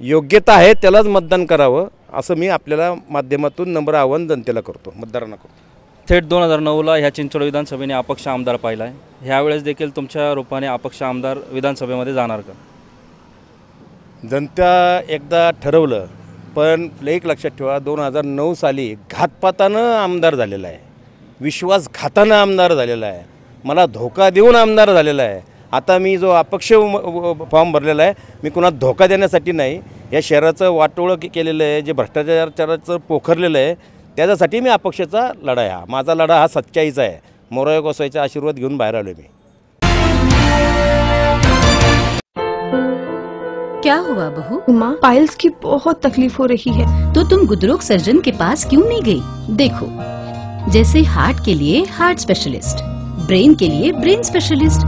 योग्यता आहे त्यालाच मतदान करावं असं मी आपल्याला माध्यमातून नम्र आवाहन जनतेला करतो, मतदारांना करतो. थेट 2009ला ह्या चिंचवड विधानसभेने अपक्ष आमदार पाहिला आहे. ह्यावेळेस देखील तुमच्या रूपाने अपक्ष आमदार विधानसभेमध्ये जाणार का? जनता एकदा ठरवलं, पण एक लक्षात ठेवा 2009 साली घातपातानं आमदार झालेला आहे, विश्वासघातानं आमदार झालेला आहे, मला धोका देऊन आमदार झालेला आहे. आता मी जो अपक्ष फॉर्म भरलेला आहे, मी कुणा धोका देण्यासाठी नाही, या शहराचं वाटोळं केलेलं आहे, जे भ्रष्टाचाराचं पोखरलेलं आहे त्याच्यासाठी मी अपक्षाचा लढा आहे. माझा लढा हा सच्चाईचा आहे. मोराया गोसाईचा आशीर्वाद घेऊन बाहेर आलो मी. क्या हुआ बहू? माँ, पाइल्स की बहुत तकलीफ हो रही है। तो तुम गुदरोग सर्जन के पास क्यों नहीं गई? देखो, जैसे हार्ट के लिए हार्ट स्पेशलिस्ट, ब्रेन के लिए ब्रेन स्पेशलिस्ट,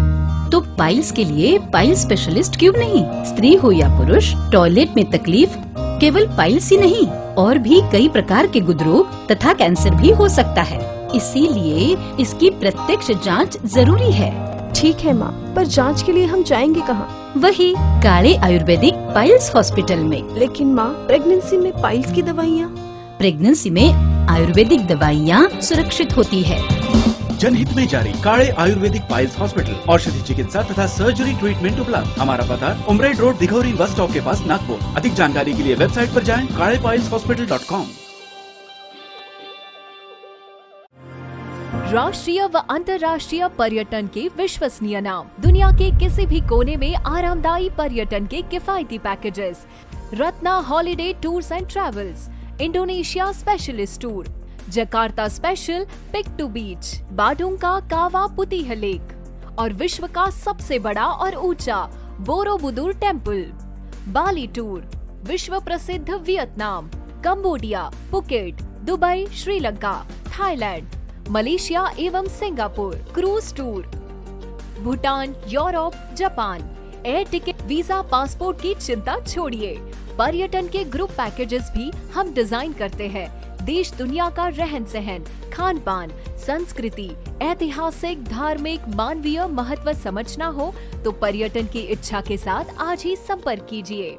तो पाइल्स के लिए पाइल्स स्पेशलिस्ट क्यों नहीं? स्त्री हो या पुरुष, टॉयलेट में तकलीफ केवल पाइल्स ही नहीं, और भी कई प्रकार के गुदरोग तथा कैंसर भी हो सकता है। इसीलिए इसकी प्रत्यक्ष जांच जरूरी है। ठीक है माँ, पर जांच के लिए हम जाएंगे कहाँ? वही काले आयुर्वेदिक पाइल्स हॉस्पिटल में। लेकिन माँ, प्रेगनेंसी में पाइल्स की दवाइयाँ? प्रेगनेंसी में आयुर्वेदिक दवाइयाँ सुरक्षित होती है। जनहित में जारी काले आयुर्वेदिक पाइल्स हॉस्पिटल, औषधि चिकित्सा तथा सर्जरी ट्रीटमेंट उपलब्ध। हमारा पता उमरेड रोड, दिघौरी बस स्टॉप के पास, नागपुर। अधिक जानकारी के लिए वेबसाइट पर जाएं kalepailshospital.com। राष्ट्रीय व अंतर्राष्ट्रीय पर्यटन के विश्वसनीय नाम, दुनिया के किसी भी कोने में आरामदायी पर्यटन के किफायती packages. Ratna holiday tours and travels, Indonesia specialist tour, Jakarta special pick to beach, Badung का कावा पुतिह लेक और विश्व का सबसे बड़ा और ऊंचा बोरोबुदुर टेम्पल। बाली टूर, विश्व प्रसिद्ध Vietnam, Cambodia, Phuket, Dubai, Sri Lanka, Thailand, Malaysia एवं Singapore. Cruise tour, Bhutan, Europe, Japan. Air ticket, visa, passport की चिंता छोड़िए, पर्यटन के ग्रुप पैकेजेस भी हम डिजाइन करते हैं। देश दुनिया का रहन सहन, खान पान, संस्कृति, ऐतिहासिक, धार्मिक, मानवीय महत्व समझना हो तो पर्यटन की इच्छा के साथ आज ही संपर्क कीजिए।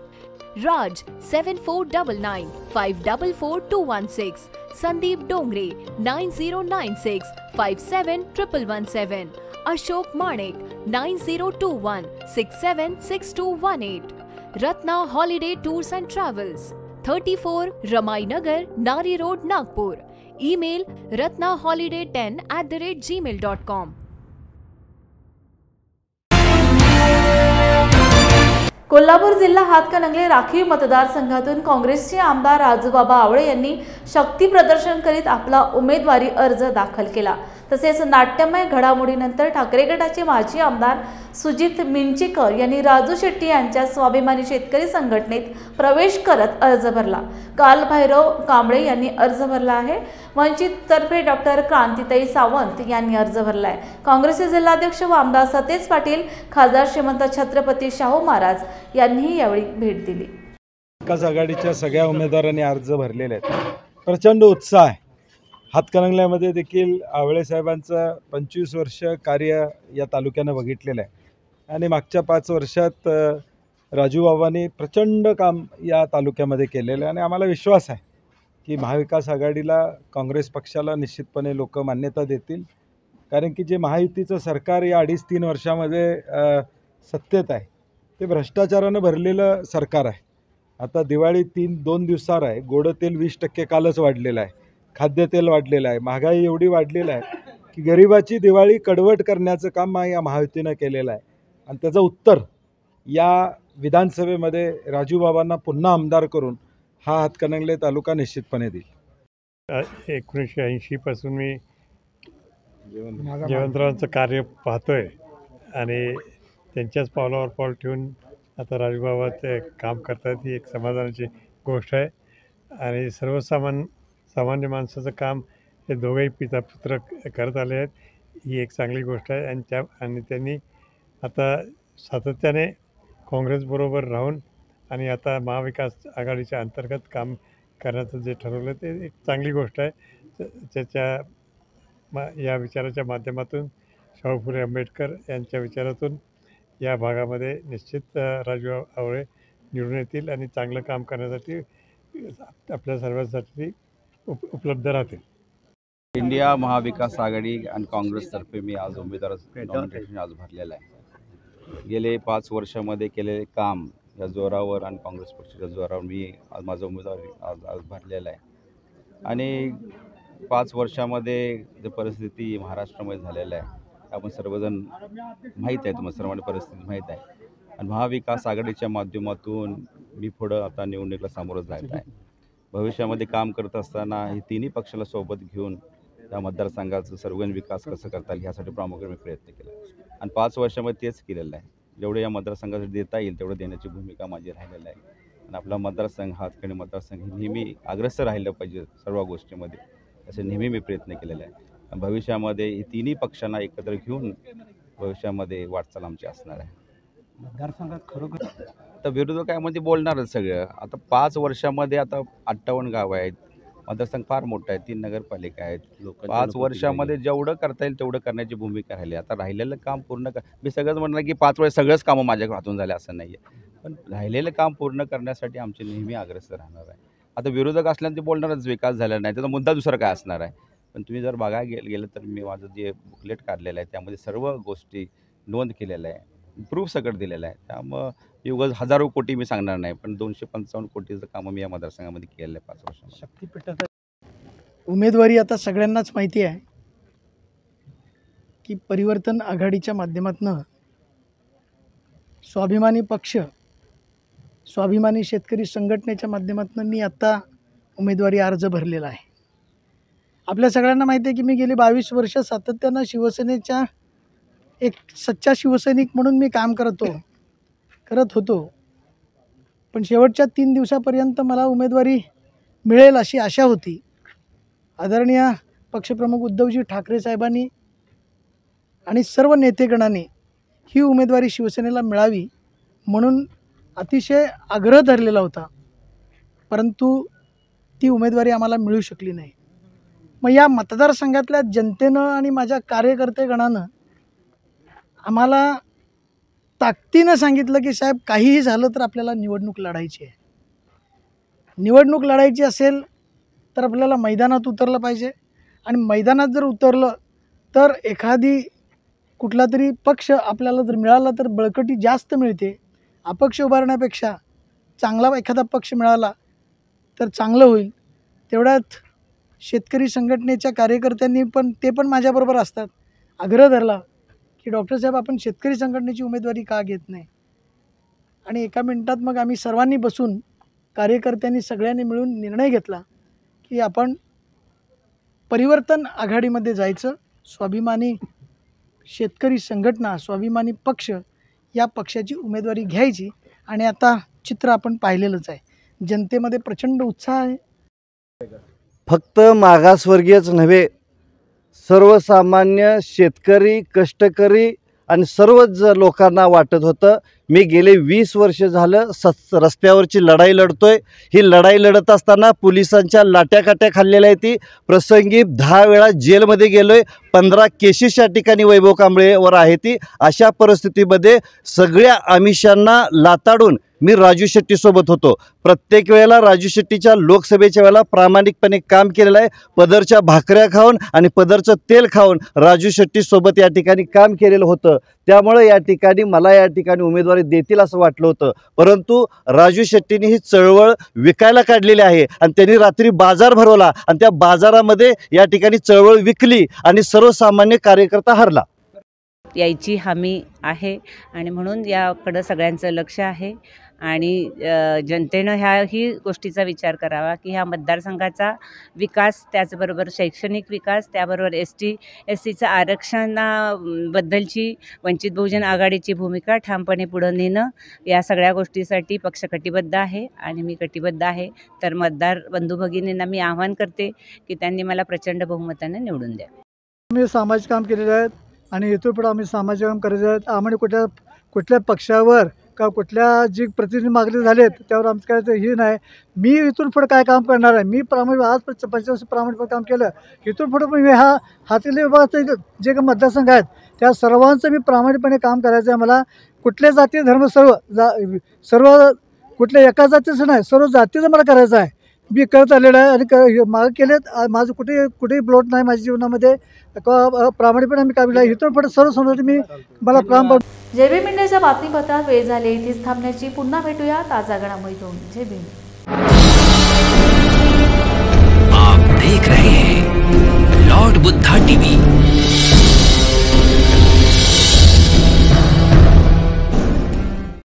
Raj 7499 544216, Sandeep Dongre 9096 571117, Ashok Manik 9021 676218। Ratna holiday tours and travels, 34 Ramai Nagar, Nari road, Nagpur. Email ratnaholiday10@gmail.com। Kolhapur जिल्हा हातकणंगले राखीव मतदारसंघातून काँग्रेसचे आमदार राजूबाबा आवळे यांनी शक्ती प्रदर्शन करीत आपला उमेदवारी अर्ज दाखल केला। तसेच नाट्यमय घडामोडीनंतर ठाकरे गटाचे माजी आमदार सुजित मिंचेकर यांनी राजू शेट्टी यांच्या स्वाभिमानी शेतकरी संघटनेत प्रवेश करत अर्ज भरला। काल भैरव कांबळे यांनी अर्ज भरला आहे। वंचित तर्फे डॉक्टर क्रांतिताई सावंत यांनी अर्ज भरला आहे। काँग्रेसचे जिल्हाध्यक्ष व आमदार सतेज पाटील, खासदार श्रीमंत छत्रपती शाहू महाराज यांनीही यावेळी भेट दिली। विकास आघाडीच्या सगळ्या उमेदवारांनी अर्ज भरलेले आहेत। प्रचंड उत्साह आहे। हातकणंगल्यामध्ये देखील आवळे साहेबांचं 25 वर्ष कार्य या तालुक्यानं बघितलेलं आहे आणि मागच्या 5 वर्षात राजूबाबांनी प्रचंड काम या तालुक्यामध्ये केलेलं आहे आणि आम्हाला विश्वास आहे की महाविकास आघाडीला, काँग्रेस पक्षाला निश्चितपणे लोक मान्यता देतील, कारण की जे महायुतीचं सरकार या 2.5-3 वर्षामध्ये सत्तेत आहे ते भ्रष्टाचारानं भरलेलं सरकार आहे। आता दिवाळी 2 दिवसावर आहे, गोडं तेल 20% कालच वाढलेलं आहे, खाद्यतेल वाढलेलं आहे, महागाई एवढी वाढलेलं आहे की गरिबाची दिवाळी कडवट करण्याचं काम या महायुतीनं केलेलं आहे आणि त्याचं उत्तर या विधानसभेमध्ये राजूबाबांना पुन्हा आमदार करून हा हातकणंगले तालुका निश्चितपणे देईल. 1980पासून मी जयवंतरावांचं कार्य पाहतोय आणि त्यांच्याच पावलावर पाऊल ठेवून आता राजूबाबा ते काम करतात, ही एक समाधानाची गोष्ट आहे. आणि सामान्य माणसाचं काम हे दोघंही पिता पुत्र करत आले आहेत, ही एक चांगली गोष्ट आहे. आणि त्यांनी आता सातत्याने काँग्रेसबरोबर राहून आणि आता महाविकास आघाडीच्या अंतर्गत काम करण्याचं जे ठरवलं ते एक चांगली गोष्ट आहे. या विचाराच्या माध्यमातून शाहू फुले आंबेडकर यांच्या विचारातून या भागामध्ये निश्चित राजू आवळे निवडून येतील आणि चांगलं काम करण्यासाठी आपल्या सर्वांसाठी उपलब्ध राहतील. इंडिया महाविकास आघाडी आणि काँग्रेसतर्फे मी आज उमेदवार नॉमिनेशन आज भरलेलं आहे. गेले 5 वर्षामध्ये केलेले काम या जोरावर आणि काँग्रेस पक्षाच्या जोरावर मी आज माझा उमेदवार आज भरलेला आहे. आणि 5 वर्षामध्ये जे परिस्थिती महाराष्ट्रामध्ये झालेलं आहे आपण सर्वजण माहीत आहे, तुम्हाला सर्वांना परिस्थिती माहीत आहे. आणि महाविकास आघाडीच्या माध्यमातून मी पुढं आता निवडणुकीला सामोरं जात आहे. भविष्यामध्ये काम करत असताना हे तिन्ही पक्षाला सोबत घेऊन त्या मतदारसंघाचं सर्वांगीण विकास कसं करता येईल ह्यासाठी प्रामुख्याने मी प्रयत्न केला आणि 5 वर्षामध्ये तेच केलेलं आहे. जेवढे या मतदारसंघासाठी देता येईल तेवढं देण्याची भूमिका माझी राहिलेली आहे. आणि आपला मतदारसंघ हातकणी मतदारसंघ नेहमी अग्रेसर राहिलं पाहिजे सर्व गोष्टीमध्ये, असे नेहमी मी प्रयत्न केलेला आहे. भविष्यामध्ये तिन्ही पक्षांना एकत्र घेऊन भविष्यामध्ये वाटचाल आमची असणार आहे. मतदारसंघात खरोखर तर विरोधकांमध्ये बोलणारच सगळं. आता 5 वर्षामध्ये आता 58 गावं आहेत, मतदारसंघ फार मोठा आहे, 3 नगरपालिका आहेत. 5 वर्षामध्ये जेवढं करता येईल तेवढं करण्याची भूमिका राहिली. आता राहिलेलं काम पूर्ण मी सगळंच म्हणणार की 5 वर्ष सगळंच कामं माझ्याकडे हातून झाले असं नाही आहे, पण राहिलेलं काम पूर्ण करण्यासाठी आमचे नेहमी अग्रेसर राहणार आहे. आता विरोधक असल्यानं ते बोलणारच विकास झाला नाही, त्याचा मुद्दा दुसरा काय असणार आहे. पण तुम्ही जर बघायला गेलं तर मी माझं जे बुकलेट काढलेलं आहे त्यामध्ये सर्व गोष्टी नोंद केलेल्या आहे, प्रूफ सगळं दिलेलं आहे. त्यामुळं उगाच हजारो कोटी मी सांगणार नाही, पण 255 कोटीचं कामं मी या मतदारसंघामध्ये केलेलं आहे 5 वर्षामध्ये. शक्तिपीठाचा उमेदवारी आता सगळ्यांनाच माहिती आहे की परिवर्तन आघाडीच्या माध्यमातून स्वाभिमानी पक्ष, स्वाभिमानी शेतकरी संघटनेच्या माध्यमातून मी आता उमेदवारी अर्ज भरलेला आहे. आपल्या सगळ्यांना माहिती आहे की मी गेली 22 वर्ष सातत्यानं शिवसेनेच्या एक सच्चा शिवसैनिक म्हणून मी काम करत होतो. पण शेवटच्या 3 दिवसापर्यंत मला उमेदवारी मिळेल अशी आशा होती. आदरणीय पक्षप्रमुख उद्धवजी ठाकरे साहेबांनी आणि सर्व नेतेगणांनी ही उमेदवारी शिवसेनेला मिळावी म्हणून अतिशय आग्रह धरलेला होता, परंतु ती उमेदवारी आम्हाला मिळू शकली नाही. मग या मतदारसंघातल्या जनतेनं आणि माझ्या कार्यकर्तेगणानं आम्हाला ताकदीनं सांगितलं की साहेब काहीही झालं तर आपल्याला निवडणूक लढायची आहे. निवडणूक लढायची असेल तर आपल्याला मैदानात उतरलं पाहिजे आणि मैदानात जर उतरलं तर एखादी कुठला तरी पक्ष आपल्याला जर मिळाला तर बळकटी जास्त मिळते. अपक्ष उभारण्यापेक्षा चांगला एखादा पक्ष मिळाला तर चांगलं होईल. तेवढ्यात शेतकरी संघटनेच्या कार्यकर्त्यांनी ते पण माझ्याबरोबर असतात, आग्रह धरला की डॉक्टर साहेब आपण शेतकरी संघटनेची उमेदवारी का घेत नाही. आणि एका मिनिटात मग आम्ही सर्वांनी बसून कार्यकर्त्यांनी सगळ्यांनी मिळून निर्णय घेतला की आपण परिवर्तन आघाडीमध्ये जायचं. स्वाभिमानी शेतकरी संघटना, स्वाभिमानी पक्ष या पक्षाची उमेदवारी घ्यायची. आणि आता चित्र आपण पाहिलेलंच आहे, जनतेमध्ये प्रचंड उत्साह आहे. फक्त मागासवर्गीयच नव्हे, सर्वसामान्य शेतकरी, कष्टकरी आणि सर्वच लोकांना वाटत होतं मी गेले 20 वर्ष झालं रस्त्यावरची लढाई लढतोय. ही लढाई लढत असताना पोलिसांच्या लाट्याकाट्या खाल्लेल्या आहे. ती प्रसंगी 10 वेळा जेलमध्ये गेलोय. 15 केसेस या ठिकाणी वैभव कांबळेवर आहे. ती अशा परिस्थितीमध्ये सगळ्या आमिषांना लाताडून मी राजू शेट्टीसोबत होतो. प्रत्येक वेळेला राजू शेट्टीच्या लोकसभेच्या वेळेला प्रामाणिकपणे काम केलेलं आहे. पदरच्या भाकऱ्या खाऊन आणि पदरचं तेल खाऊन राजू शेट्टीसोबत या ठिकाणी काम केलेलं होतं. त्यामुळे या ठिकाणी मला या ठिकाणी उमेदवारी देतील असं वाटलं होतं, परंतु राजू शेट्टींनी ही चळवळ विकायला काढलेली आहे आणि त्यांनी रात्री बाजार भरवला आणि त्या बाजारामध्ये या ठिकाणी चळवळ विकली आणि सर्वसामान्य कार्यकर्ता हरला. यायची हमी आहे आणि म्हणून याकडं सगळ्यांचं लक्ष आहे आणि जनतेनं ह्याही गोष्टीचा विचार करावा की ह्या मतदारसंघाचा विकास, त्याचबरोबर शैक्षणिक विकास, त्याबरोबर ST आरक्षणाबद्दलची वंचित बहुजन आघाडीची भूमिका ठामपणे पुढं नेणं, या सगळ्या गोष्टीसाठी पक्ष कटिबद्ध आहे आणि मी कटिबद्ध आहे. तर मतदार बंधू भगिनींना मी आवाहन करते की त्यांनी मला प्रचंड बहुमताने निवडून द्या. आम्ही सामाजिक काम केलेले आहेत आणि इथून पुढे आम्ही सामाजिक काम करायचे आहेत. आम्हाला कुठल्या पक्षावर का कुठल्या जी प्रतिनिधी मागले झालेत त्यावर आमचं काय हे नाही. मी इथून पुढे काय काम करणार आहे, मी प्रामाणिक आज 25 वर्ष प्रामाणिकपणे काम केलं. इथून पुढे पण मी हातीले विभागाचे जे काही मतदारसंघ आहेत त्या सर्वांचं मी प्रामाणिकपणे काम करायचं आहे. मला कुठल्या जाती धर्म सर्व कुठल्या एका जातीचं नाही, सर्व जातीचं मला करायचं आहे. मी करत आलेलं आहे आणि मागं केलेत. माझं कुठेही ब्लॉट नाही माझ्या जीवनामध्ये. प्रामाणिकपणे मी काम केलं. इथून पुढे सर्व समाजासाठी मी मला प्राण. जय भीम इंडियाच्या बातमीपत्रात वेळ झाली इथेच थांबण्याची. पुन्हा भेटूया ताजा घडामोडीतून. जय भीम. आप देख रहे हैं लॉर्ड बुद्धा टीवी.